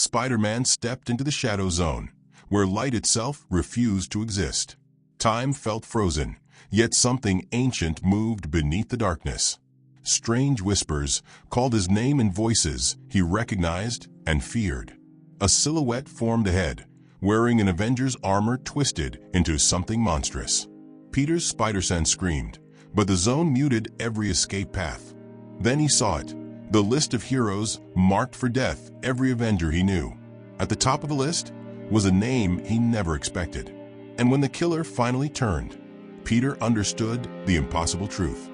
Spider-Man stepped into the shadow zone, where light itself refused to exist. Time felt frozen, yet something ancient moved beneath the darkness. Strange whispers called his name in voices he recognized and feared. A silhouette formed ahead, wearing an Avengers armor twisted into something monstrous. Peter's spider sense screamed, but the zone muted every escape path. Then he saw it, the list of heroes marked for death, every Avenger he knew. At the top of the list was a name he never expected. And when the killer finally turned, Peter understood the impossible truth.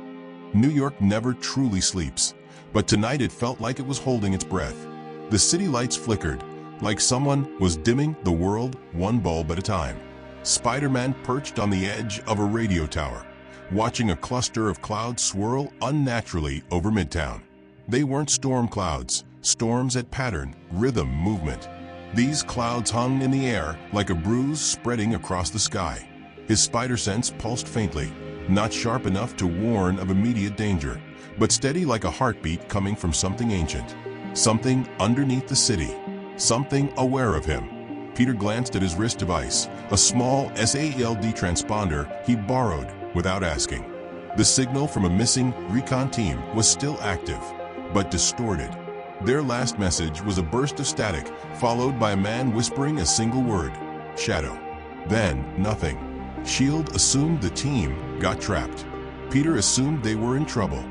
New York never truly sleeps, but tonight it felt like it was holding its breath. The city lights flickered, like someone was dimming the world one bulb at a time. Spider-Man perched on the edge of a radio tower, watching a cluster of clouds swirl unnaturally over Midtown. They weren't storm clouds, storms had pattern, rhythm, movement. These clouds hung in the air like a bruise spreading across the sky. His spider sense pulsed faintly, not sharp enough to warn of immediate danger, but steady like a heartbeat coming from something ancient. Something underneath the city. Something aware of him. Peter glanced at his wrist device, a small SALD transponder he borrowed without asking. The signal from a missing recon team was still active, but distorted. Their last message was a burst of static, followed by a man whispering a single word: Shadow. Then, nothing. S.H.I.E.L.D. assumed the team got trapped. Peter assumed they were in trouble.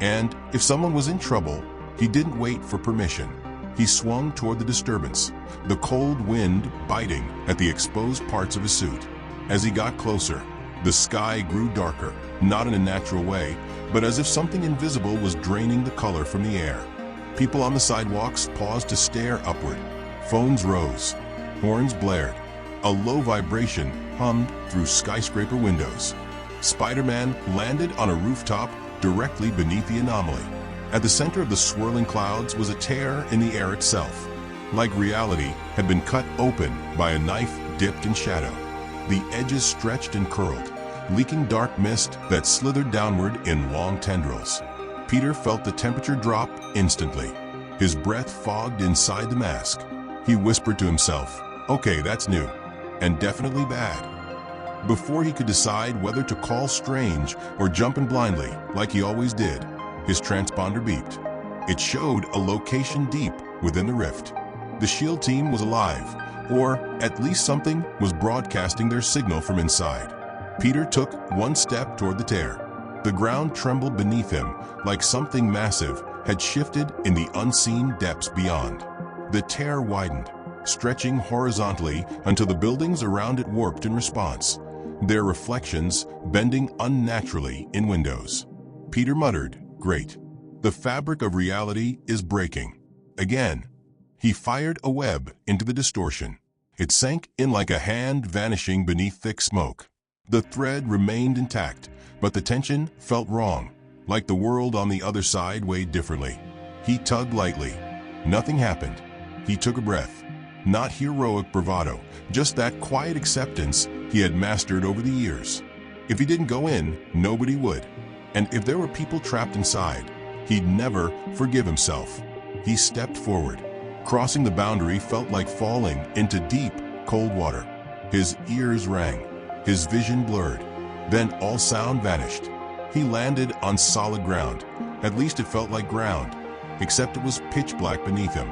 And if someone was in trouble, he didn't wait for permission. He swung toward the disturbance, the cold wind biting at the exposed parts of his suit. As he got closer, the sky grew darker, not in a natural way, but as if something invisible was draining the color from the air. People on the sidewalks paused to stare upward. Phones rose. Horns blared. A low vibration hummed through skyscraper windows. Spider-Man landed on a rooftop directly beneath the anomaly. At the center of the swirling clouds was a tear in the air itself, like reality had been cut open by a knife dipped in shadow. The edges stretched and curled, leaking dark mist that slithered downward in long tendrils. Peter felt the temperature drop instantly. His breath fogged inside the mask. He whispered to himself, "Okay, that's new, and definitely bad." Before he could decide whether to call strange or jump in blindly, like he always did, his transponder beeped. It showed a location deep within the rift. The S.H.I.E.L.D. team was alive, or at least something was broadcasting their signal from inside. Peter took one step toward the tear. The ground trembled beneath him, like something massive had shifted in the unseen depths beyond. The tear widened, stretching horizontally until the buildings around it warped in response, their reflections bending unnaturally in windows. Peter muttered, "Great. The fabric of reality is breaking." Again, he fired a web into the distortion. It sank in like a hand vanishing beneath thick smoke. The thread remained intact, but the tension felt wrong, like the world on the other side weighed differently. He tugged lightly. Nothing happened. He took a breath. Not heroic bravado, just that quiet acceptance he had mastered over the years. If he didn't go in, nobody would. And if there were people trapped inside, he'd never forgive himself. He stepped forward. Crossing the boundary felt like falling into deep, cold water. His ears rang. His vision blurred. Then all sound vanished. He landed on solid ground. At least it felt like ground, except it was pitch black beneath him.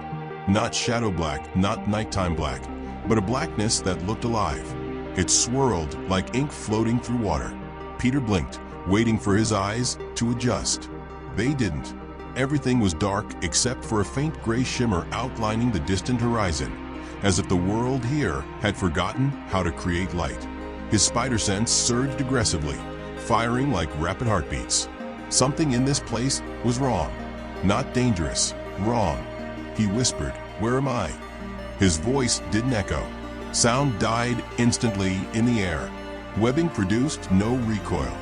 Not shadow black, not nighttime black, but a blackness that looked alive. It swirled like ink floating through water. Peter blinked, waiting for his eyes to adjust. They didn't. Everything was dark except for a faint gray shimmer outlining the distant horizon, as if the world here had forgotten how to create light. His spider sense surged aggressively, firing like rapid heartbeats. Something in this place was wrong. Not dangerous, wrong. He whispered, "Where am I?" His voice didn't echo. Sound died instantly in the air. Webbing produced no recoil.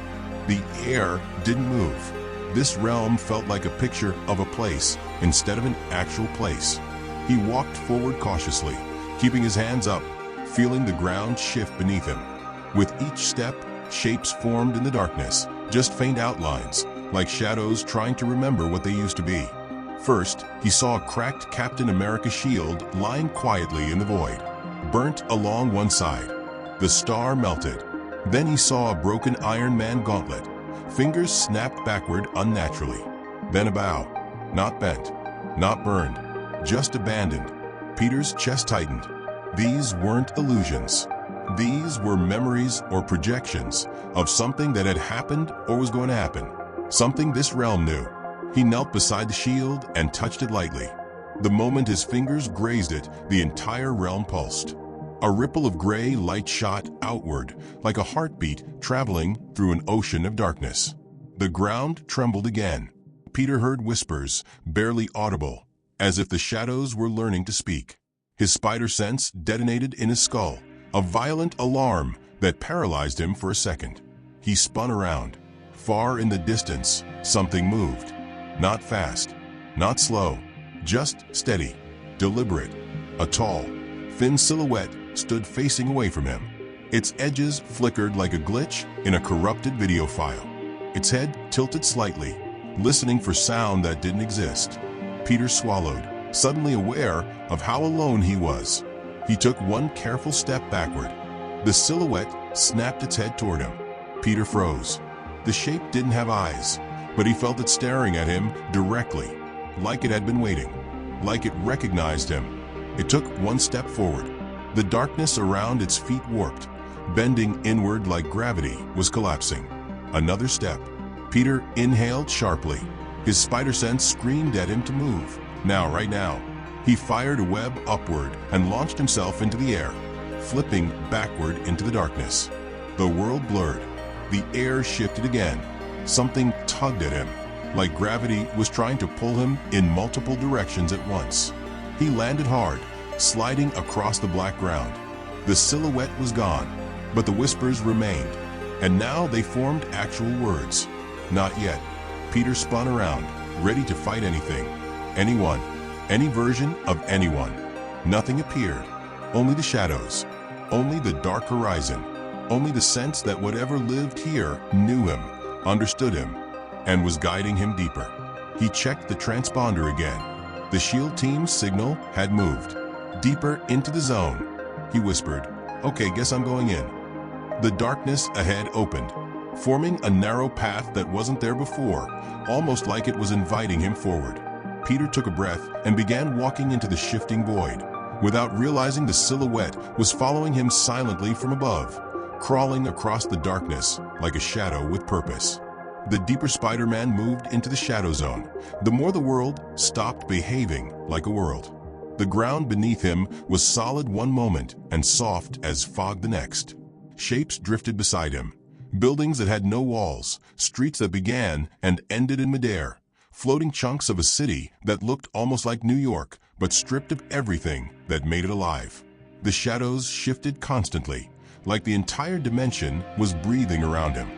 The air didn't move. This realm felt like a picture of a place instead of an actual place. He walked forward cautiously, keeping his hands up, feeling the ground shift beneath him. With each step, shapes formed in the darkness, just faint outlines, like shadows trying to remember what they used to be. First, he saw a cracked Captain America shield lying quietly in the void, burnt along one side. The star melted. Then he saw a broken Iron Man gauntlet, fingers snapped backward unnaturally. Then a bow, not bent, not burned, just abandoned. Peter's chest tightened. These weren't illusions. These were memories or projections of something that had happened or was going to happen, something this realm knew. He knelt beside the shield and touched it lightly. The moment his fingers grazed it, the entire realm pulsed. A ripple of gray light shot outward, like a heartbeat traveling through an ocean of darkness. The ground trembled again. Peter heard whispers, barely audible, as if the shadows were learning to speak. His spider sense detonated in his skull, a violent alarm that paralyzed him for a second. He spun around. Far in the distance, something moved. Not fast, not slow, just steady, deliberate. A tall, thin silhouette stood facing away from him. Its edges flickered like a glitch in a corrupted video file. Its head tilted slightly, listening for sound that didn't exist. Peter swallowed, suddenly aware of how alone he was. He took one careful step backward. The silhouette snapped its head toward him. Peter froze. The shape didn't have eyes, but he felt it staring at him directly, like it had been waiting, like it recognized him. It took one step forward. The darkness around its feet warped, bending inward like gravity was collapsing. Another step. Peter inhaled sharply. His spider sense screamed at him to move. Now, right now. He fired a web upward and launched himself into the air, flipping backward into the darkness. The world blurred. The air shifted again. Something tugged at him, like gravity was trying to pull him in multiple directions at once. He landed hard, sliding across the black ground. The silhouette was gone, but the whispers remained, and now they formed actual words. Not yet. Peter spun around, ready to fight anything, anyone, any version of anyone. Nothing appeared. Only the shadows, only the dark horizon, only the sense that whatever lived here knew him, understood him, and was guiding him deeper. He checked the transponder again. The SHIELD team's signal had moved. Deeper into the zone. He whispered, "Okay, guess I'm going in." The darkness ahead opened, forming a narrow path that wasn't there before, almost like it was inviting him forward. Peter took a breath and began walking into the shifting void. Without realizing, the silhouette was following him silently from above, crawling across the darkness like a shadow with purpose. The deeper Spider-Man moved into the shadow zone, the more the world stopped behaving like a world. The ground beneath him was solid one moment and soft as fog the next. Shapes drifted beside him. Buildings that had no walls, streets that began and ended in midair, floating chunks of a city that looked almost like New York, but stripped of everything that made it alive. The shadows shifted constantly, like the entire dimension was breathing around him.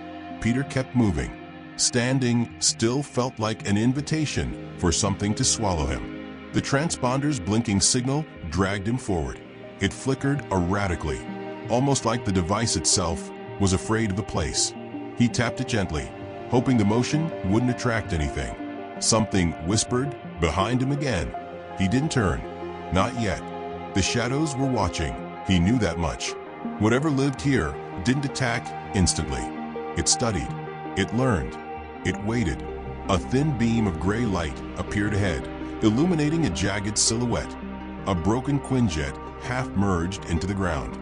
Peter kept moving. Standing still felt like an invitation for something to swallow him. The transponder's blinking signal dragged him forward. It flickered erratically, almost like the device itself was afraid of the place. He tapped it gently, hoping the motion wouldn't attract anything. Something whispered behind him again. He didn't turn. Not yet. The shadows were watching. He knew that much. Whatever lived here didn't attack instantly. It studied. It learned. It waited. A thin beam of gray light appeared ahead, illuminating a jagged silhouette. A broken Quinjet half merged into the ground,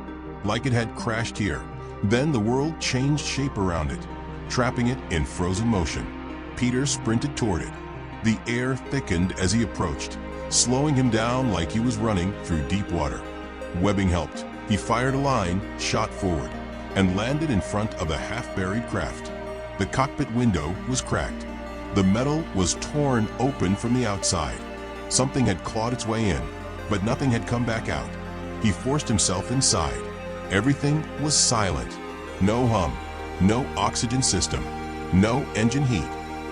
like it had crashed here. Then the world changed shape around it, trapping it in frozen motion. Peter sprinted toward it. The air thickened as he approached, slowing him down like he was running through deep water. Webbing helped. He fired a line, shot forward, and landed in front of a half-buried craft. The cockpit window was cracked. The metal was torn open from the outside. Something had clawed its way in, but nothing had come back out. He forced himself inside. Everything was silent. No hum, no oxygen system, no engine heat,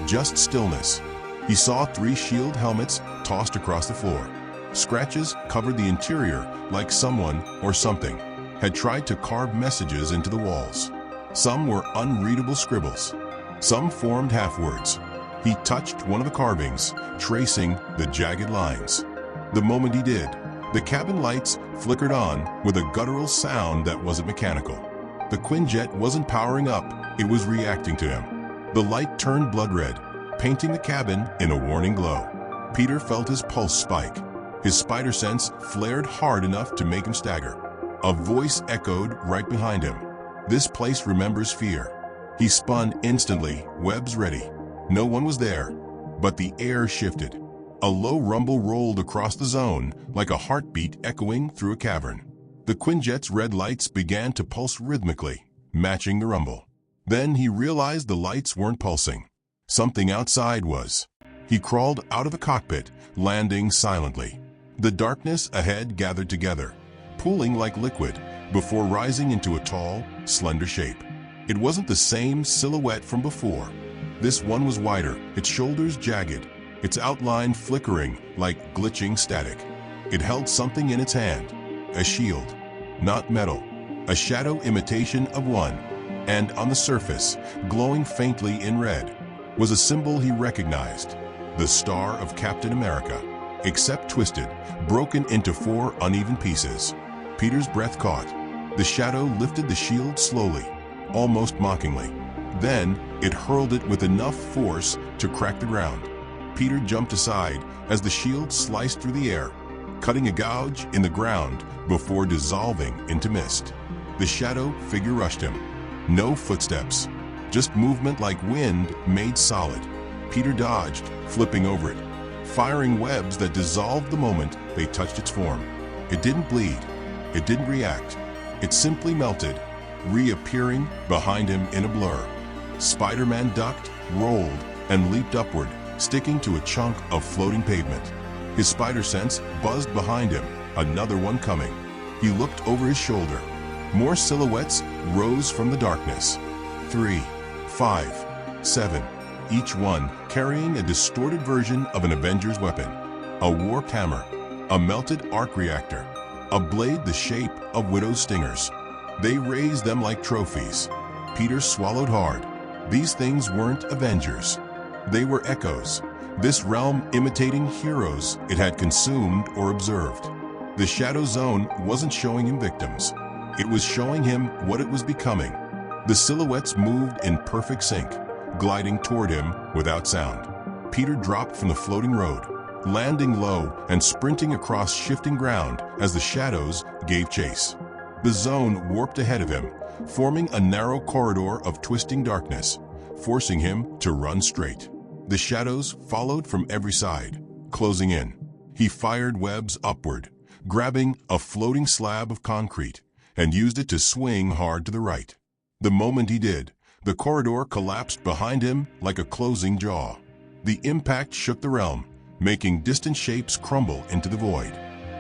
just stillness. He saw 3 shield helmets tossed across the floor. Scratches covered the interior like someone or something had tried to carve messages into the walls. Some were unreadable scribbles. Some formed half-words. He touched one of the carvings, tracing the jagged lines. The moment he did, the cabin lights flickered on with a guttural sound that wasn't mechanical. The Quinjet wasn't powering up, it was reacting to him. The light turned blood red, painting the cabin in a warning glow. Peter felt his pulse spike. His spider sense flared hard enough to make him stagger. A voice echoed right behind him. "This place remembers fear." He spun instantly, webs ready. No one was there, but the air shifted. A low rumble rolled across the zone, like a heartbeat echoing through a cavern. The Quinjet's red lights began to pulse rhythmically, matching the rumble. Then he realized the lights weren't pulsing. Something outside was. He crawled out of the cockpit, landing silently. The darkness ahead gathered together, pooling like liquid, before rising into a tall, slender shape. It wasn't the same silhouette from before. This one was wider, its shoulders jagged, its outline flickering like glitching static. It held something in its hand, a shield, not metal, a shadow imitation of one. And on the surface, glowing faintly in red, was a symbol he recognized, the Star of Captain America, except twisted, broken into 4 uneven pieces. Peter's breath caught. The shadow lifted the shield slowly, almost mockingly. Then it hurled it with enough force to crack the ground. Peter jumped aside as the shield sliced through the air, cutting a gouge in the ground before dissolving into mist. The shadow figure rushed him. No footsteps, just movement like wind made solid. Peter dodged, flipping over it, firing webs that dissolved the moment they touched its form. It didn't bleed. It didn't react. It simply melted, reappearing behind him in a blur. Spider-Man ducked, rolled, and leaped upward, sticking to a chunk of floating pavement. His spider sense buzzed behind him, another one coming. He looked over his shoulder. More silhouettes rose from the darkness. 3, 5, 7, each one carrying a distorted version of an Avengers weapon. A warped hammer, a melted arc reactor, a blade the shape of widow's stingers. They raised them like trophies. Peter swallowed hard. These things weren't Avengers. They were echoes, this realm imitating heroes it had consumed or observed. The Shadow Zone wasn't showing him victims. It was showing him what it was becoming. The silhouettes moved in perfect sync, gliding toward him without sound. Peter dropped from the floating road, landing low and sprinting across shifting ground as the shadows gave chase. The zone warped ahead of him, forming a narrow corridor of twisting darkness, forcing him to run straight. The shadows followed from every side, closing in. He fired webs upward, grabbing a floating slab of concrete, and used it to swing hard to the right. The moment he did, the corridor collapsed behind him like a closing jaw. The impact shook the realm, making distant shapes crumble into the void.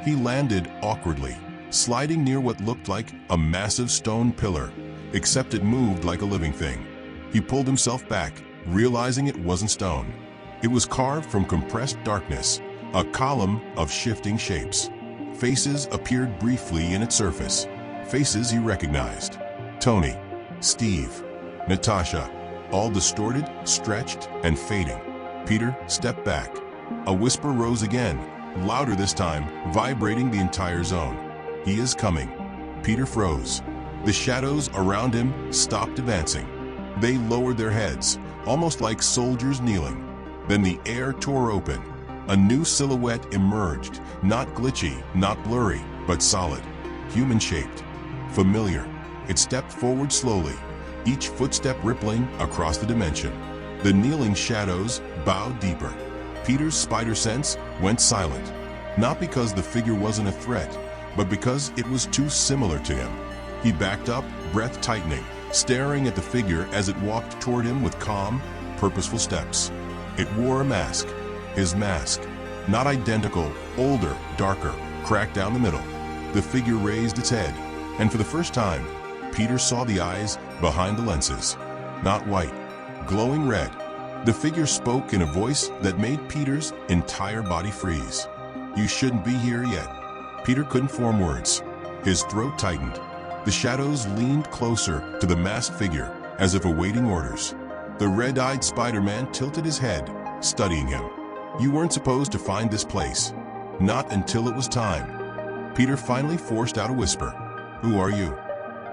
He landed awkwardly, sliding near what looked like a massive stone pillar, except it moved like a living thing. He pulled himself back, realizing it wasn't stone. It was carved from compressed darkness, a column of shifting shapes. Faces appeared briefly in its surface, faces he recognized. Tony, Steve, Natasha, all distorted, stretched, and fading. Peter stepped back. A whisper rose again, louder this time, vibrating the entire zone. "He is coming." Peter froze. The shadows around him stopped advancing. They lowered their heads, almost like soldiers kneeling. Then the air tore open. A new silhouette emerged, not glitchy, not blurry, but solid, human-shaped, familiar. It stepped forward slowly, each footstep rippling across the dimension. The kneeling shadows bowed deeper. Peter's spider sense went silent, not because the figure wasn't a threat, but because it was too similar to him. He backed up, breath tightening, staring at the figure as it walked toward him with calm, purposeful steps. It wore a mask. His mask, not identical, older, darker, cracked down the middle. The figure raised its head, and for the first time, Peter saw the eyes behind the lenses. Not white, glowing red. The figure spoke in a voice that made Peter's entire body freeze. "You shouldn't be here yet." Peter couldn't form words. His throat tightened. The shadows leaned closer to the masked figure, as if awaiting orders. The red-eyed Spider-Man tilted his head, studying him. You weren't supposed to find this place. Not until it was time. Peter finally forced out a whisper. Who are you?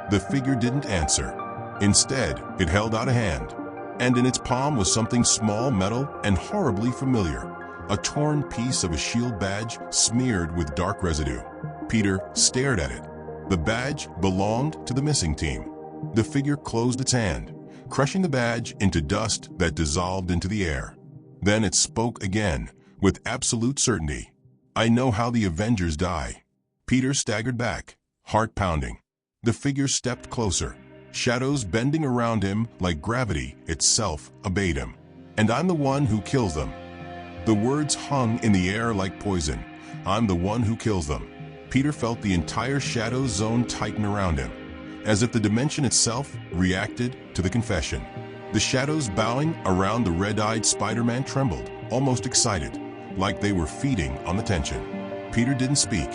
The figure didn't answer. Instead, it held out a hand, and in its palm was something small, metal, and horribly familiar. A torn piece of a shield badge smeared with dark residue. Peter stared at it. The badge belonged to the missing team. The figure closed its hand, crushing the badge into dust that dissolved into the air. Then it spoke again, with absolute certainty. I know how the Avengers die. Peter staggered back, heart pounding. The figure stepped closer, shadows bending around him like gravity itself obeyed him. And I'm the one who kills them. The words hung in the air like poison. I'm the one who kills them. Peter felt the entire shadow zone tighten around him, as if the dimension itself reacted to the confession. The shadows bowing around the red-eyed Spider-Man trembled, almost excited, like they were feeding on the tension. Peter didn't speak,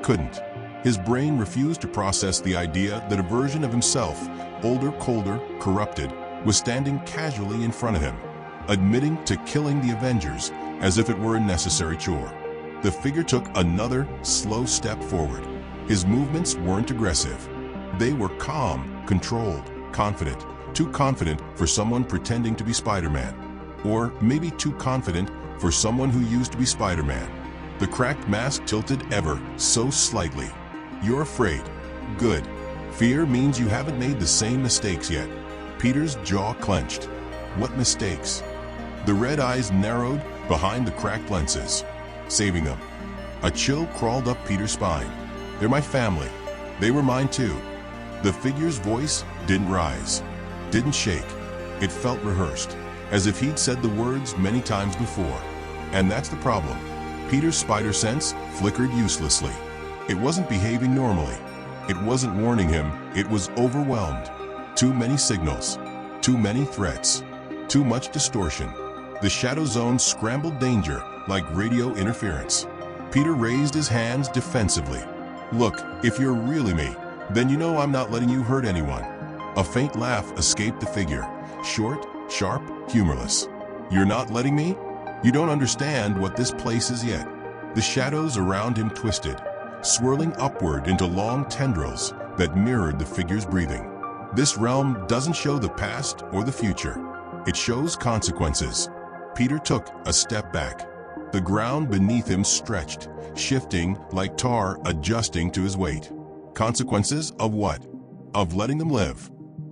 couldn't. His brain refused to process the idea that a version of himself, older, colder, corrupted, was standing casually in front of him, admitting to killing the Avengers as if it were a necessary chore. The figure took another slow step forward. His movements weren't aggressive. They were calm, controlled, confident. Too confident for someone pretending to be Spider-Man. Or maybe too confident for someone who used to be Spider-Man. The cracked mask tilted ever so slightly. You're afraid. Good. Fear means you haven't made the same mistakes yet. Peter's jaw clenched. What mistakes? The red eyes narrowed behind the cracked lenses, saving them. A chill crawled up Peter's spine. They're my family. They were mine too. The figure's voice didn't rise, didn't shake. It felt rehearsed, as if he'd said the words many times before. And that's the problem. Peter's spider sense flickered uselessly. It wasn't behaving normally. It wasn't warning him. It was overwhelmed. Too many signals, too many threats, too much distortion. The shadow zone scrambled danger like radio interference. Peter raised his hands defensively. Look, if you're really me, then you know I'm not letting you hurt anyone. A faint laugh escaped the figure, short, sharp, humorless. You're not letting me? You don't understand what this place is yet. The shadows around him twisted, swirling upward into long tendrils that mirrored the figure's breathing. This realm doesn't show the past or the future. It shows consequences. Peter took a step back. The ground beneath him stretched, shifting like tar adjusting to his weight. Consequences of what? Of letting them live.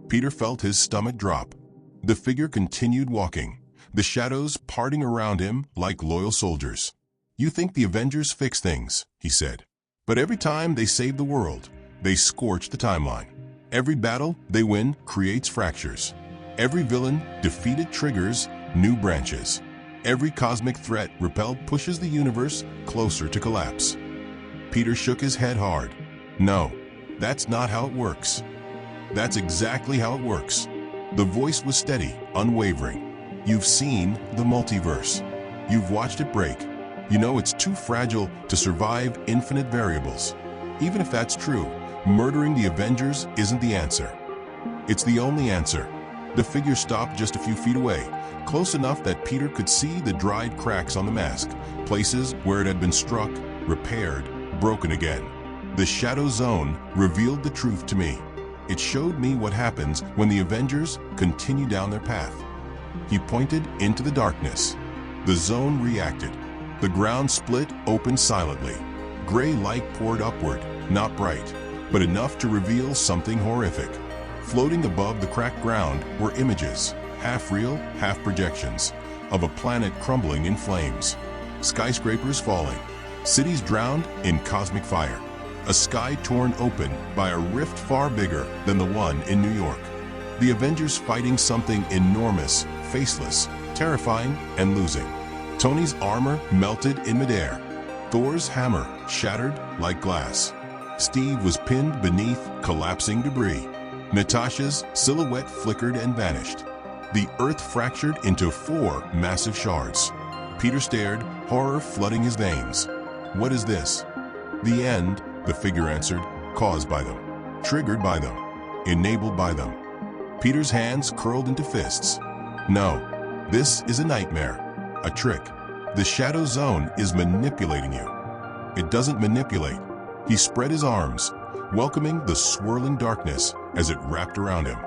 Peter felt his stomach drop. The figure continued walking, the shadows parting around him like loyal soldiers. You think the Avengers fix things, he said. But every time they save the world, they scorch the timeline. Every battle they win creates fractures. Every villain defeated triggers new branches. Every cosmic threat repelled pushes the universe closer to collapse. Peter shook his head hard. No, that's not how it works. That's exactly how it works. The voice was steady, unwavering. You've seen the multiverse. You've watched it break. You know it's too fragile to survive infinite variables. Even if that's true, murdering the Avengers isn't the answer. It's the only answer. The figure stopped just a few feet away, close enough that Peter could see the dried cracks on the mask, places where it had been struck, repaired, broken again. The shadow zone revealed the truth to me. It showed me what happens when the Avengers continue down their path. He pointed into the darkness. The zone reacted. The ground split open silently. Gray light poured upward, not bright, but enough to reveal something horrific. Floating above the cracked ground were images, half real, half projections, of a planet crumbling in flames. Skyscrapers falling, cities drowned in cosmic fire, a sky torn open by a rift far bigger than the one in New York. The Avengers fighting something enormous, faceless, terrifying, and losing. Tony's armor melted in midair. Thor's hammer shattered like glass. Steve was pinned beneath collapsing debris. Natasha's silhouette flickered and vanished. The earth fractured into 4 massive shards. Peter stared, horror flooding his veins. What is this? The end, the figure answered, caused by them, triggered by them, enabled by them. Peter's hands curled into fists. No, this is a nightmare. A trick. The shadow zone is manipulating you. It doesn't manipulate. He spread his arms, welcoming the swirling darkness as it wrapped around him.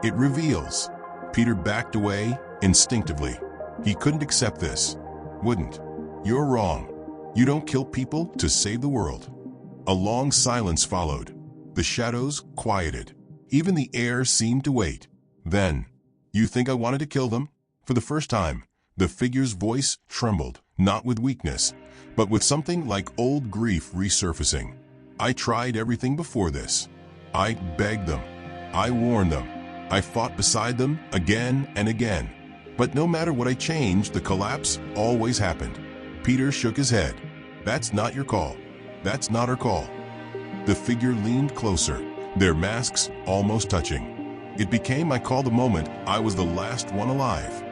It reveals. Peter backed away instinctively. He couldn't accept this. Wouldn't. You're wrong. You don't kill people to save the world. A long silence followed. The shadows quieted. Even the air seemed to wait. Then, you think I wanted to kill them? For the first time, the figure's voice trembled, not with weakness, but with something like old grief resurfacing. I tried everything before this. I begged them. I warned them. I fought beside them again and again. But no matter what I changed, the collapse always happened. Peter shook his head. That's not your call. That's not our call. The figure leaned closer, their masks almost touching. It became my call the moment I was the last one alive.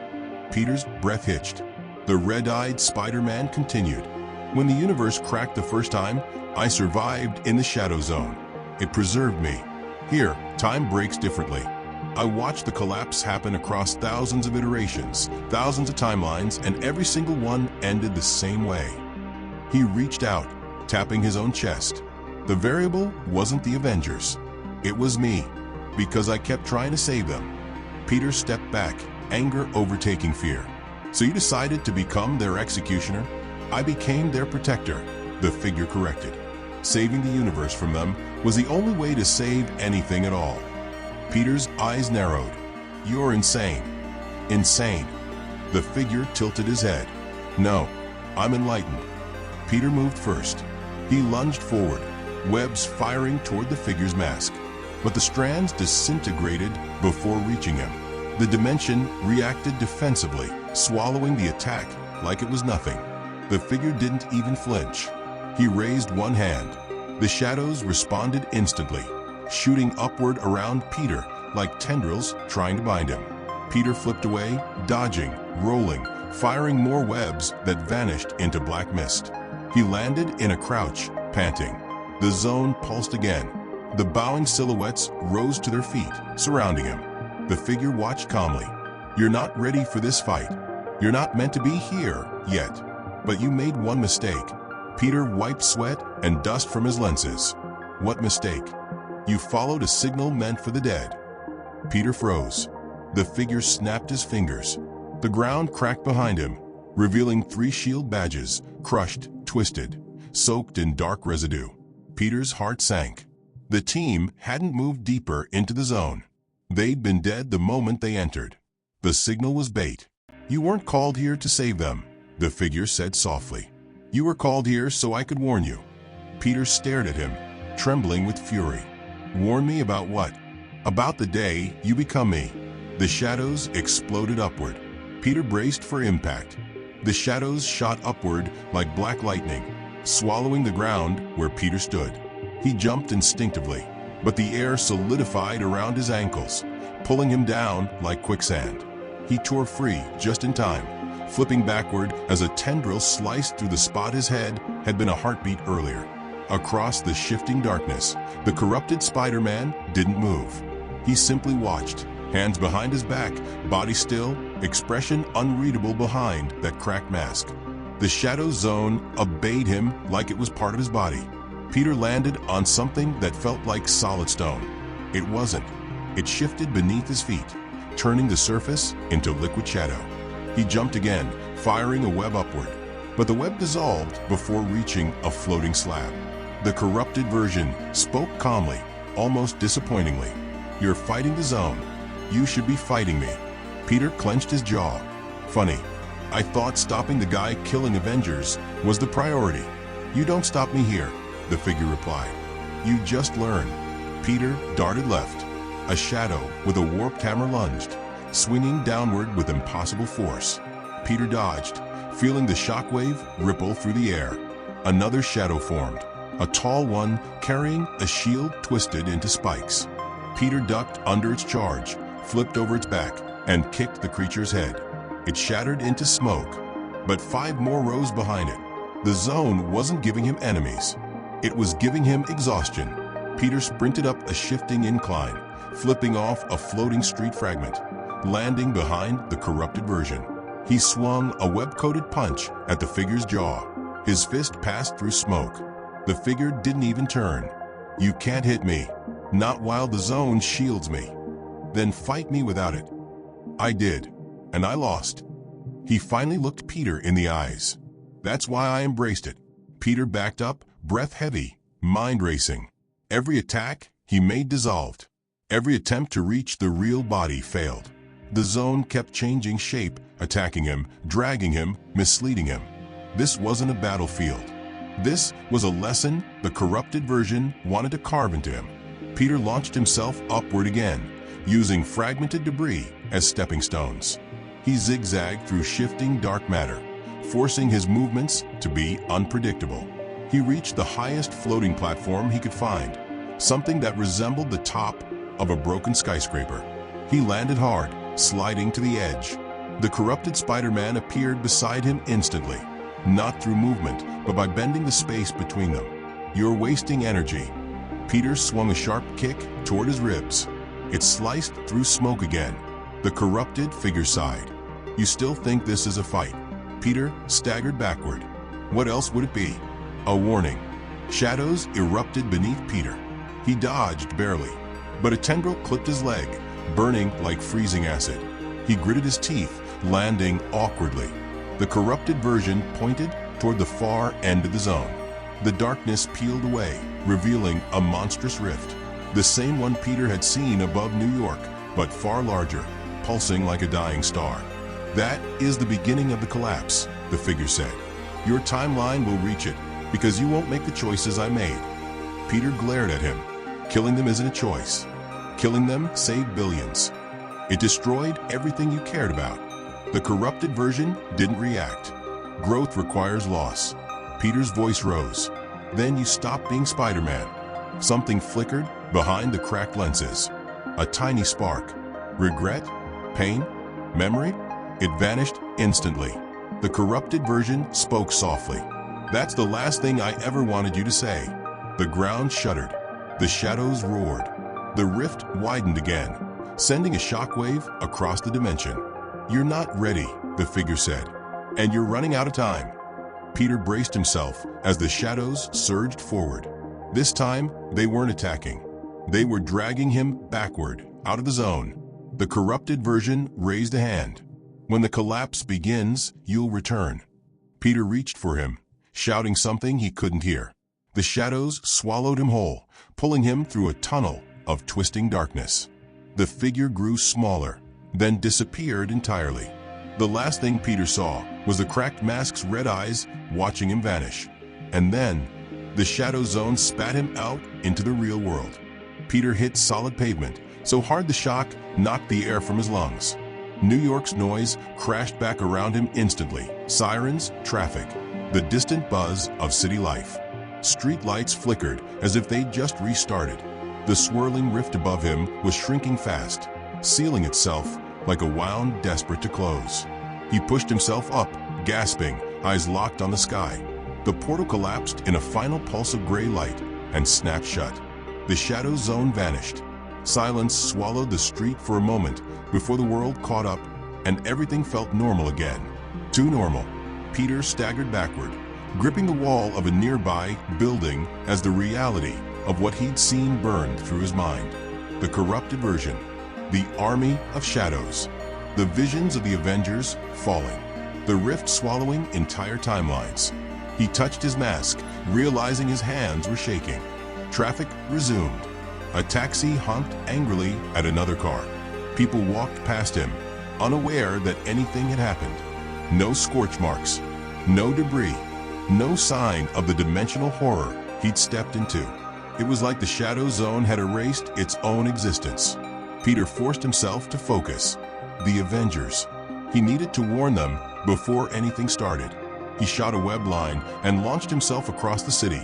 Peter's breath hitched. The red-eyed Spider-Man continued. When the universe cracked the first time, I survived in the shadow zone. It preserved me. Here, time breaks differently. I watched the collapse happen across thousands of iterations, thousands of timelines, and every single one ended the same way. He reached out, tapping his own chest. The variable wasn't the Avengers. It was me, because I kept trying to save them. Peter stepped back, anger overtaking fear. So you decided to become their executioner? I became their protector, the figure corrected. Saving the universe from them was the only way to save anything at all. Peter's eyes narrowed. You're insane. Insane. The figure tilted his head. No, I'm enlightened. Peter moved first. He lunged forward, webs firing toward the figure's mask. But the strands disintegrated before reaching him. The dimension reacted defensively, swallowing the attack like it was nothing. The figure didn't even flinch. He raised one hand. The shadows responded instantly, shooting upward around Peter like tendrils trying to bind him. Peter flipped away, dodging, rolling, firing more webs that vanished into black mist. He landed in a crouch, panting. The zone pulsed again. The bowing silhouettes rose to their feet, surrounding him. The figure watched calmly. You're not ready for this fight. You're not meant to be here yet. But you made one mistake. Peter wiped sweat and dust from his lenses. What mistake? You followed a signal meant for the dead. Peter froze. The figure snapped his fingers. The ground cracked behind him, revealing 3 shield badges, crushed, twisted, soaked in dark residue. Peter's heart sank. The team hadn't moved deeper into the zone. They'd been dead the moment they entered. The signal was bait. You weren't called here to save them, the figure said softly. You were called here so I could warn you. Peter stared at him, trembling with fury. Warn me about what? About the day you become me. The shadows exploded upward. Peter braced for impact. The shadows shot upward like black lightning, swallowing the ground where Peter stood. He jumped instinctively, but the air solidified around his ankles, pulling him down like quicksand. He tore free just in time, flipping backward as a tendril sliced through the spot his head had been a heartbeat earlier. Across the shifting darkness, the corrupted Spider-Man didn't move. He simply watched, hands behind his back, body still, expression unreadable behind that cracked mask. The shadow zone obeyed him like it was part of his body. Peter landed on something that felt like solid stone. It wasn't. It shifted beneath his feet, turning the surface into liquid shadow. He jumped again, firing a web upward, but the web dissolved before reaching a floating slab. The corrupted version spoke calmly, almost disappointingly. You're fighting the zone. You should be fighting me. Peter clenched his jaw. Funny. I thought stopping the guy killing Avengers was the priority. You don't stop me here, the figure replied. You just learn. Peter darted left. A shadow with a warped hammer lunged, swinging downward with impossible force. Peter dodged, feeling the shockwave ripple through the air. Another shadow formed, a tall one carrying a shield twisted into spikes. Peter ducked under its charge, flipped over its back, and kicked the creature's head. It shattered into smoke, but 5 more rose behind it. The zone wasn't giving him enemies. It was giving him exhaustion. Peter sprinted up a shifting incline, flipping off a floating street fragment, landing behind the corrupted version. He swung a web-coated punch at the figure's jaw. His fist passed through smoke. The figure didn't even turn. "You can't hit me. Not while the zone shields me." "Then fight me without it." I did, and I lost. He finally looked Peter in the eyes. "That's why I embraced it." Peter backed up, breath heavy, mind racing. Every attack he made dissolved. Every attempt to reach the real body failed. The zone kept changing shape, attacking him, dragging him, misleading him. This wasn't a battlefield. This was a lesson the corrupted version wanted to carve into him. Peter launched himself upward again, using fragmented debris as stepping stones. He zigzagged through shifting dark matter, forcing his movements to be unpredictable. He reached the highest floating platform he could find, something that resembled the top of a broken skyscraper. He landed hard, sliding to the edge. The corrupted Spider-Man appeared beside him instantly, not through movement, but by bending the space between them. "You're wasting energy." Peter swung a sharp kick toward his ribs. It sliced through smoke again. The corrupted figure sighed. "You still think this is a fight?" Peter staggered backward. What else would it be? A warning. Shadows erupted beneath Peter. He dodged barely, but a tendril clipped his leg, burning like freezing acid. He gritted his teeth, landing awkwardly. The corrupted version pointed toward the far end of the zone. The darkness peeled away, revealing a monstrous rift. The same one Peter had seen above New York, but far larger, pulsing like a dying star. "That is the beginning of the collapse," the figure said. "Your timeline will reach it, because you won't make the choices I made." Peter glared at him. Killing them isn't a choice. Killing them saved billions. It destroyed everything you cared about. The corrupted version didn't react. Growth requires loss. Peter's voice rose. "Then you stopped being Spider-Man." Something flickered behind the cracked lenses. A tiny spark. Regret? Pain? Memory? It vanished instantly. The corrupted version spoke softly. "That's the last thing I ever wanted you to say." The ground shuddered. The shadows roared. The rift widened again, sending a shockwave across the dimension. "You're not ready," the figure said, "and you're running out of time." Peter braced himself as the shadows surged forward. This time, they weren't attacking. They were dragging him backward, out of the zone. The corrupted version raised a hand. "When the collapse begins, you'll return." Peter reached for him, shouting something he couldn't hear. The shadows swallowed him whole, pulling him through a tunnel of twisting darkness. The figure grew smaller, then disappeared entirely. The last thing Peter saw was the cracked mask's red eyes watching him vanish. And then, the shadow zone spat him out into the real world. Peter hit solid pavement, so hard the shock knocked the air from his lungs. New York's noise crashed back around him instantly. Sirens, traffic, the distant buzz of city life. Street lights flickered as if they'd just restarted. The swirling rift above him was shrinking fast, sealing itself like a wound desperate to close. He pushed himself up, gasping, eyes locked on the sky. The portal collapsed in a final pulse of gray light and snapped shut. The shadow zone vanished. Silence swallowed the street for a moment before the world caught up and everything felt normal again. Too normal. Peter staggered backward, gripping the wall of a nearby building as the reality of what he'd seen burned through his mind. The corrupted version. The army of shadows. The visions of the Avengers falling. The rift swallowing entire timelines. He touched his mask, realizing his hands were shaking. Traffic resumed. A taxi honked angrily at another car. People walked past him, unaware that anything had happened. No scorch marks, no debris, no sign of the dimensional horror he'd stepped into. It was like the shadow zone had erased its own existence. Peter forced himself to focus. The Avengers. He needed to warn them before anything started. He shot a web line and launched himself across the city,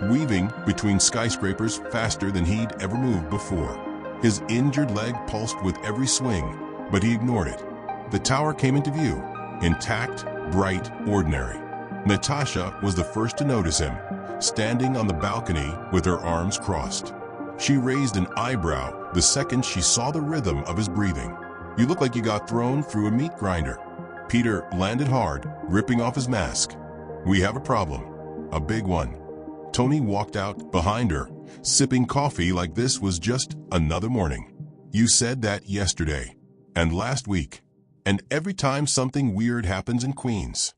weaving between skyscrapers faster than he'd ever moved before. His injured leg pulsed with every swing, but he ignored it. The tower came into view, intact, bright, ordinary. Natasha was the first to notice him, standing on the balcony with her arms crossed. She raised an eyebrow the second she saw the rhythm of his breathing. "You look like you got thrown through a meat grinder." Peter landed hard, ripping off his mask. "We have a problem. A big one." Tony walked out behind her, sipping coffee like this was just another morning. "You said that yesterday, and last week, and every time something weird happens in Queens."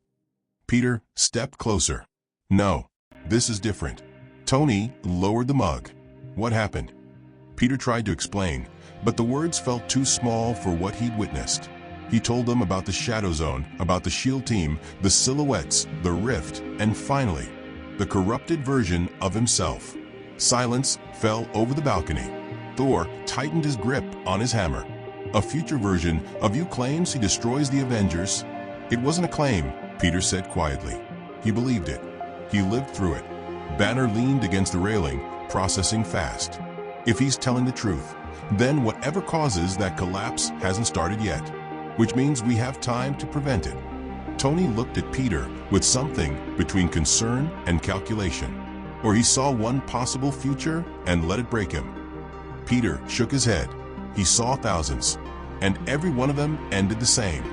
Peter stepped closer. "No, this is different." Tony lowered the mug. "What happened?" Peter tried to explain, but the words felt too small for what he'd witnessed. He told them about the Shadow Zone, about the SHIELD team, the silhouettes, the rift, and finally, the corrupted version of himself. Silence fell over the balcony. Thor tightened his grip on his hammer. "A future version of you claims he destroys the Avengers?" "It wasn't a claim," Peter said quietly. He believed it. He lived through it. Banner leaned against the railing, processing fast. If he's telling the truth, then whatever causes that collapse hasn't started yet, which means we have time to prevent it. Tony looked at Peter with something between concern and calculation, or he saw one possible future and let it break him. Peter shook his head. He saw thousands, and every one of them ended the same.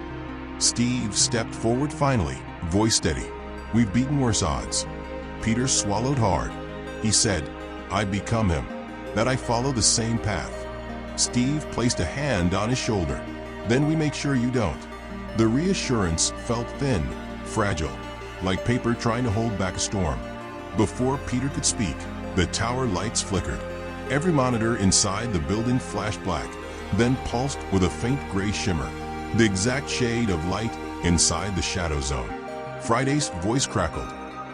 Steve stepped forward finally, voice steady. "We've beaten worse odds." Peter swallowed hard. He said, "I become him, that I follow the same path." Steve placed a hand on his shoulder. "Then we make sure you don't." The reassurance felt thin, fragile, like paper trying to hold back a storm. Before Peter could speak, the tower lights flickered. Every monitor inside the building flashed black, then pulsed with a faint gray shimmer, the exact shade of light inside the Shadow Zone. Friday's voice crackled.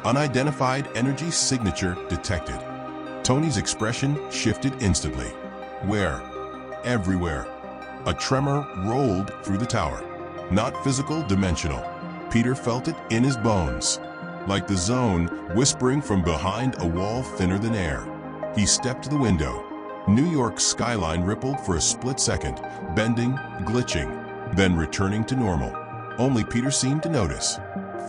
"Unidentified energy signature detected." Tony's expression shifted instantly. "Where?" "Everywhere." A tremor rolled through the tower. Not physical, dimensional. Peter felt it in his bones, like the zone whispering from behind a wall thinner than air. He stepped to the window. New York's skyline rippled for a split second, bending, glitching, then returning to normal. Only Peter seemed to notice.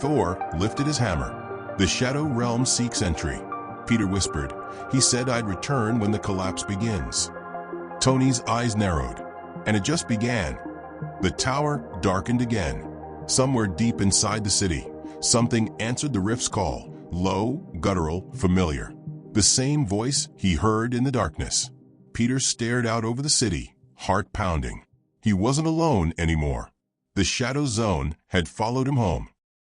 Thor lifted his hammer. "The Shadow Realm seeks entry," Peter whispered. "He said I'd return when the collapse begins." Tony's eyes narrowed. And it just began. The tower darkened again. Somewhere deep inside the city, something answered the rift's call, low, guttural, familiar. The same voice he heard in the darkness. Peter stared out over the city, heart pounding. He wasn't alone anymore. The Shadow Zone had followed him home.